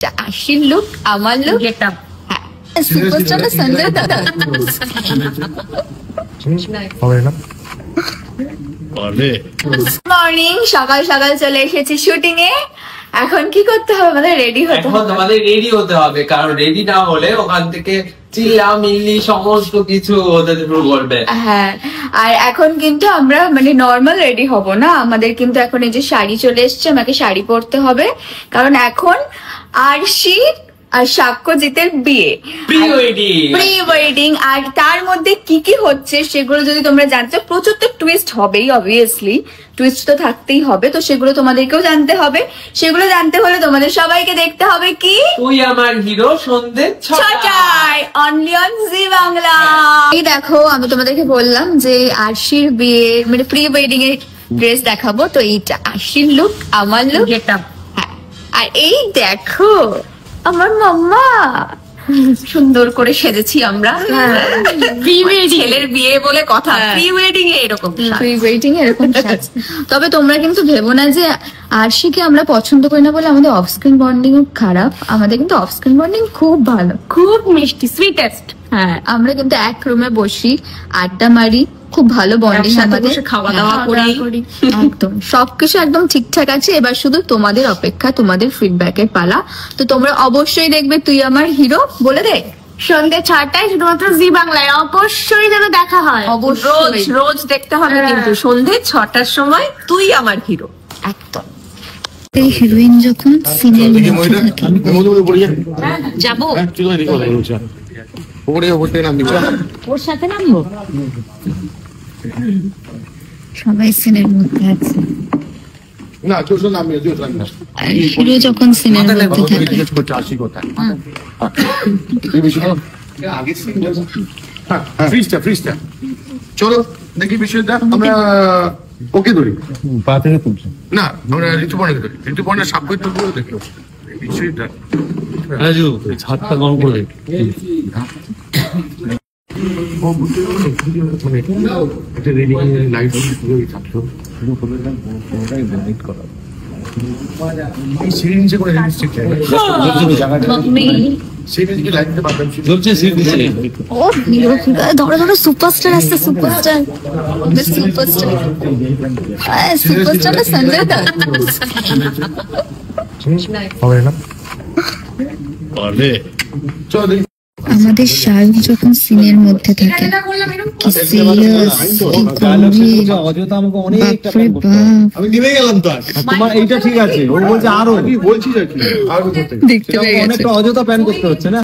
আশির লুক, আমার look, superstar Sanjay দাদা। মর্নিং, সকাল সকাল চলে এসেছি শুটিং এ। এখন কি করতে হবে? আমাদের রেডি হতে হবে। আমাদের রেডি হতে হবে, কারণ রেডি না হলে ওখান থেকে চিল্লা মিল্লি সমস্ত কিছু হতে শুরু করবে। হ্যাঁ, আর এখন কিন্তু আমরা মানে নর্মাল রেডি হব না, আমাদের কিন্তু এখন এই যে শাড়ি চলে এসছে, আমাকে শাড়ি পরতে হবে, কারণ এখন আরশি আর সাক্ষ্যজিতের বিয়ে, প্রি ওয়েডিং। আর তার মধ্যে কি কি হচ্ছে সেগুলো যদি তোমরা জানতে, প্রচুর তো টুইস্ট হবেই, অবভিয়াসলি টুইস্ট তো থাকতেই হবে, তো সেগুলো তোমাদেরকেও জানতে হবে। সেগুলো জানতে হলে তোমাদের সবাইকে দেখতে হবে কি তুই আমার হিরো সন্ধ্যে 6টায় অনলি অন জি বাংলা। এই দেখো, আমি তোমাদেরকে বললাম যে আরশির বিয়ে মানে প্রি ওয়েডিং এর ড্রেস দেখাবো, তো এইটা আরশির লুক, আমার লুক, হ্যাঁ। আর এই দেখো আমার মাম্মা, সুন্দর করে সেজেছি আমরা। ছেলের বিয়ে বলে কথা, প্রি ওয়েডিং এ এরকম, প্রি ওয়েডিং এ এরকম। তবে তোমরা কিন্তু ভেবো না যে আরশিকে আমরা পছন্দ করি না বলে আমাদের অফ স্ক্রিন বন্ডিং খারাপ। আমাদের কিন্তু অফ স্ক্রিন বন্ডিং খুব ভালো, খুব মিষ্টি, সুইটেস্ট। হ্যাঁ, আমরা কিন্তু এক রুমে বসি, আড্ডা মারি, খুব ভালো বন্ডিং আমাদের, খাওয়া দাওয়া করি, একদম সবকিছু একদম ঠিকঠাক আছে। এবার শুধু তোমাদের অপেক্ষা, তোমাদের ফিডব্যাকের পালা। তো তোমরা অবশ্যই দেখবে তুই আমার হিরো, বলে দে সন্ধ্যে 6টায় শুধুমাত্র জি বাংলায়। অবশ্যই যেন দেখা হয়, অবশ্যই রোজ দেখতে হবে, কিন্তু সন্ধ্যে 6টার সময় তুই আমার হিরো। একদম হিরোইন যখন সিনের যাবো, ওর সাথে নামবো, সবাই সিনের মধ্যে আছে না, হিরো যখন সিনের মধ্যে থাকে। চলো দেখি বিষয়টা আমরা ওকে ধরি, পা থেকে তুলছি না, আমরা ঋতুপর্ণাকে ধরি, ঋতুপর্ণার সাব্যই তো দেখলো বিষয়টা। ছাদটা গরম করে সুপারস্টার আসছে, সুপারস্টার সঞ্জয় দাদা। আমাদের শাহরুখ যখন সিনের মধ্যে থাকে কি সিরিয়াস, কি গম্ভীর, বাপরে বাপ। আমি নেমে গেলাম তো, তোমার এইটা ঠিক আছে, ও বলছে আরো, বলছি দেখতে পেয়ে গেছে, অনেকটা অযথা প্ল্যান করতে হচ্ছে না।